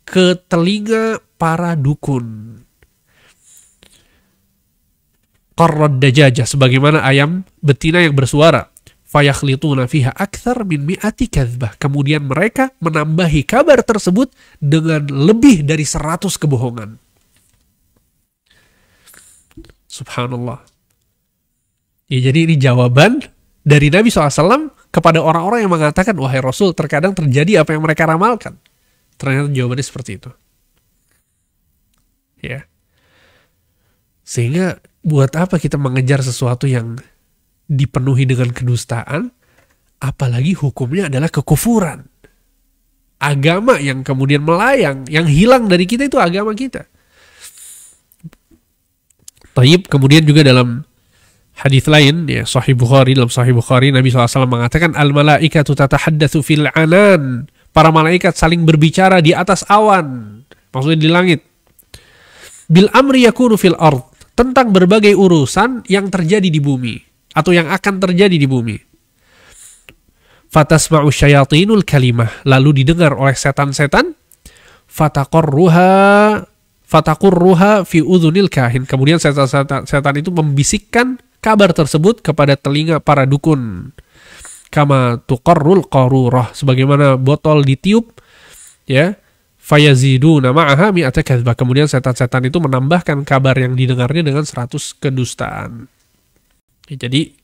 ke telinga para dukun. Qarrad dajajah, sebagaimana ayam betina yang bersuara. Fayakhlituna fiha akthar min mi'ati kadzbah. Kemudian mereka menambahi kabar tersebut dengan lebih dari 100 kebohongan. Subhanallah. Ya, jadi ini jawaban dari Nabi SAW kepada orang-orang yang mengatakan, wahai Rasul, terkadang terjadi apa yang mereka ramalkan. Ternyata jawabannya seperti itu. Ya. Sehingga buat apa kita mengejar sesuatu yang dipenuhi dengan kedustaan, apalagi hukumnya adalah kekufuran. agama yang kemudian melayang, yang hilang dari kita itu agama kita. Taib, kemudian juga dalam hadis lain, ya Sahih Bukhari, dalam Sahih Bukhari Nabi SAW mengatakan al-malaikatu tatahaddatsu fil anan. Para malaikat saling berbicara di atas awan, maksudnya di langit. Bil amri yakunu fil ard, tentang berbagai urusan yang terjadi di bumi atau yang akan terjadi di bumi. Fatasma'u syayatinul kalimah, lalu didengar oleh setan-setan. Fatakurruha fi udhunil kahin, kemudian setan itu membisikkan kabar tersebut kepada telinga para dukun. Kama tuqarrul qarurah, sebagaimana botol ditiup, ya. Fayaziduna ma'aha mi'ata kadzbah, kemudian setan-setan itu menambahkan kabar yang didengarnya dengan 100 kedustaan. Ya, jadi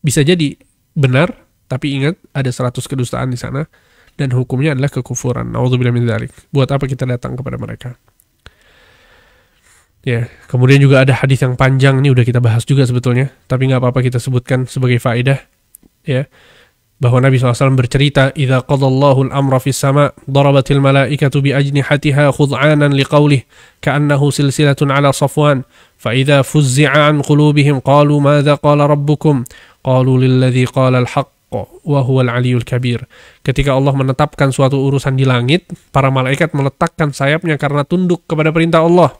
bisa jadi benar, tapi ingat ada 100 kedustaan di sana dan hukumnya adalah kekufuran. Nauzubillahi min dzalik. Buat apa kita datang kepada mereka? Ya, kemudian juga ada hadis yang panjang, ini udah kita bahas juga sebetulnya, tapi nggak apa-apa kita sebutkan sebagai faedah, ya, bahwa Nabi SAW bercerita, "Idza qadallahu al-amra fis sama', darabatil malaikatu bi ajnihatiha khud'anan liqaulih, ka'annahu silsilatun 'ala safwan, fa idza fuzzi'a 'an qulubihim qalu madza qala rabbukum, qalu lilladzi qala al-haqq wa huwal 'aliyyul kabir." Ketika Allah menetapkan suatu urusan di langit, para malaikat meletakkan sayapnya karena tunduk kepada perintah Allah.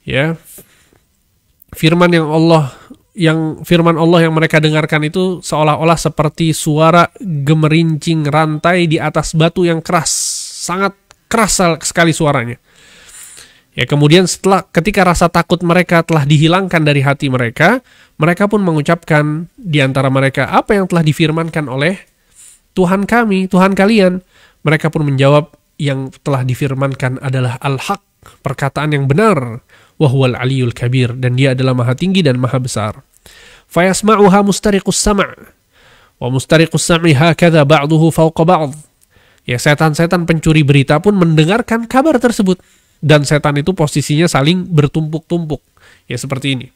Ya, firman Allah yang mereka dengarkan itu seolah-olah seperti suara gemerincing rantai di atas batu yang keras, sangat keras sekali suaranya. Ya, kemudian ketika rasa takut mereka telah dihilangkan dari hati mereka, mereka pun mengucapkan di antara mereka, apa yang telah difirmankan oleh Tuhan kami, Tuhan kalian. Mereka pun menjawab, yang telah difirmankan adalah al-haq, perkataan yang benar. Wahuwal aliyul kabir, dan dia adalah maha tinggi dan maha besar. Fayasma'uha mustariqus sama' wa mustariqus sam'i hakadha ba'duhu fawqa ba'd. Ya, setan-setan pencuri berita pun mendengarkan kabar tersebut, dan setan itu posisinya saling bertumpuk-tumpuk. Ya, seperti ini.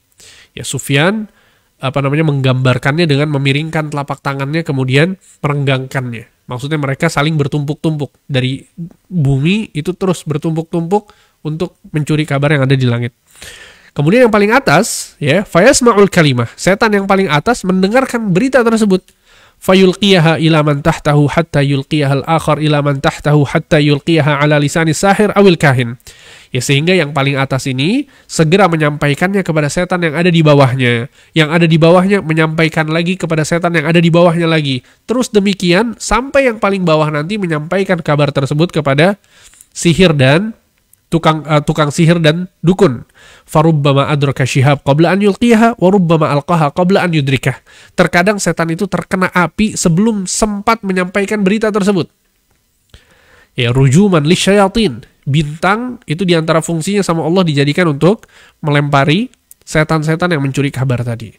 Ya, Sufyan menggambarkannya dengan memiringkan telapak tangannya kemudian merenggangkannya. Maksudnya mereka saling bertumpuk-tumpuk dari bumi itu terus bertumpuk-tumpuk untuk mencuri kabar yang ada di langit. Kemudian yang paling atas, ya, fayasma'ul kalimah, setan yang paling atas mendengarkan berita tersebut. Fayulqiyaha ila man tahtahu hatta yulqiyaha al-akhar ila man tahtahu hatta yulqiyaha ala lisani sahir awil kahin. Ya, sehingga yang paling atas ini segera menyampaikannya kepada setan yang ada di bawahnya. Yang ada di bawahnya menyampaikan lagi kepada setan yang ada di bawahnya lagi. Terus demikian sampai yang paling bawah nanti menyampaikan kabar tersebut kepada sihir dan tukang sihir dan dukun. Farubbama adraka syihab qabla an yulqiyaha wa rubbama alqaha qabla an yudrikah. Terkadang setan itu terkena api sebelum sempat menyampaikan berita tersebut. Ya, rujuman lisyayatin. Bintang itu diantara fungsinya sama Allah dijadikan untuk melempari setan-setan yang mencuri kabar tadi.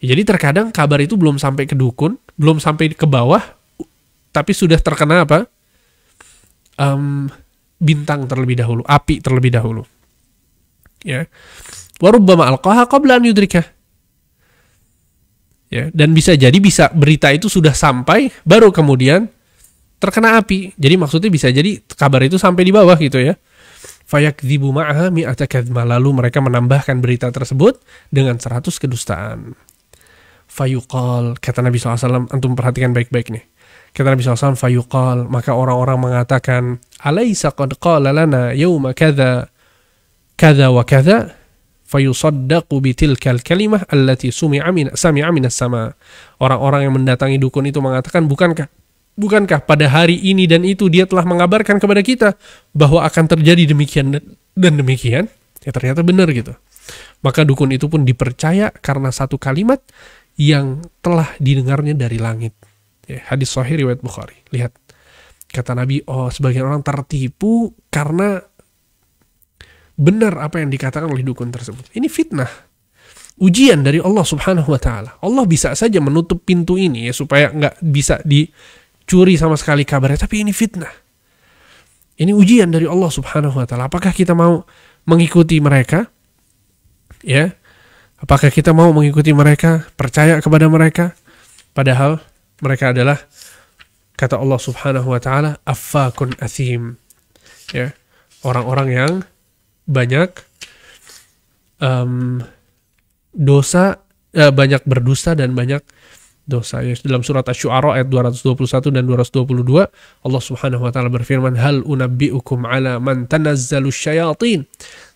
Ya, jadi terkadang kabar itu belum sampai ke dukun, belum sampai ke bawah, tapi sudah terkena apa? Bintang terlebih dahulu, api terlebih dahulu. Ya. Warubbama alqaha qabla an yudrikah. Ya, dan bisa jadi berita itu sudah sampai baru kemudian terkena api. Jadi maksudnya bisa jadi kabar itu sampai di bawah gitu ya. Fayakdzibu ma'aha mi'ata kadzma, lalu mereka menambahkan berita tersebut dengan 100 kedustaan. Fayuqal, kata Nabi SAW, antum perhatikan baik-baik nih. Kata Nabi SAW, fayuqal, maka orang-orang mengatakan, alaysa qad qala lana yawma kadza kadza wa kadza, fayusaddaqu bitilkal kalimah allati sami'a minas sama. Orang-orang yang mendatangi dukun itu mengatakan, bukankah pada hari ini dan itu dia telah mengabarkan kepada kita bahwa akan terjadi demikian dan demikian? Ya, ternyata benar gitu. Maka dukun itu pun dipercaya karena satu kalimat yang telah didengarnya dari langit. Ya, hadis sahih riwayat Bukhari. Lihat, kata Nabi, sebagian orang tertipu karena benar apa yang dikatakan oleh dukun tersebut. Ini fitnah, ujian dari Allah Subhanahu wa Ta'ala. Allah bisa saja menutup pintu ini ya, supaya nggak bisa dicuri sama sekali kabarnya, tapi ini fitnah. Ini ujian dari Allah Subhanahu wa Ta'ala. Apakah kita mau mengikuti mereka? Ya, apakah kita mau mengikuti mereka, percaya kepada mereka, padahal mereka adalah Kata Allah Subhanahu wa taala, affakun athim. Ya, orang-orang yang banyak em, dosa, banyak berdusta dan banyak dosa. Ya, dalam surat Asy-Syu'ara ayat 221 dan 222, Allah Subhanahu wa taala berfirman, "Hal unabbiukum ala man tanazzalu syayatin?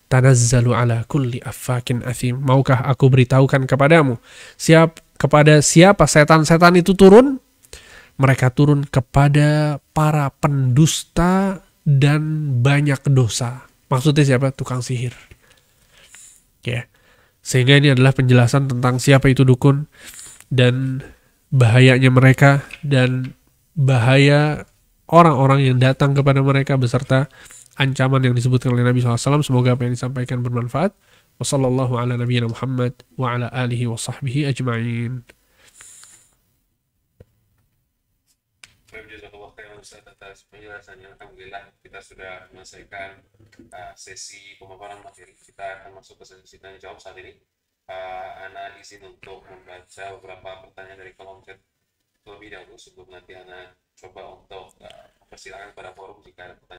Tanazzalu ala kulli affakin athim." Maukah aku beritahukan kepadamu kepada siapa setan-setan itu turun? Mereka turun kepada para pendusta dan banyak dosa. Maksudnya siapa? Tukang sihir. Ya. Sehingga ini adalah penjelasan tentang siapa itu dukun dan bahayanya mereka dan bahaya orang-orang yang datang kepada mereka beserta ancaman yang disebutkan oleh Nabi SAW. Semoga apa yang disampaikan bermanfaat. Wassallallahu ala nabiyina Muhammad wa ala alihi wa sahbihi ajma'in. Jazakallah khairan Ustaz atas penjelasannya. Alhamdulillah kita sudah menyelesaikan sesi pemaparan materi. Kita akan masuk ke sesi tanya jawab saat ini. Ana izin untuk membaca beberapa pertanyaan dari kolom chat terlebih dahulu sebelum nanti Ana coba untuk persilakan pada forum jika ada pertanyaan.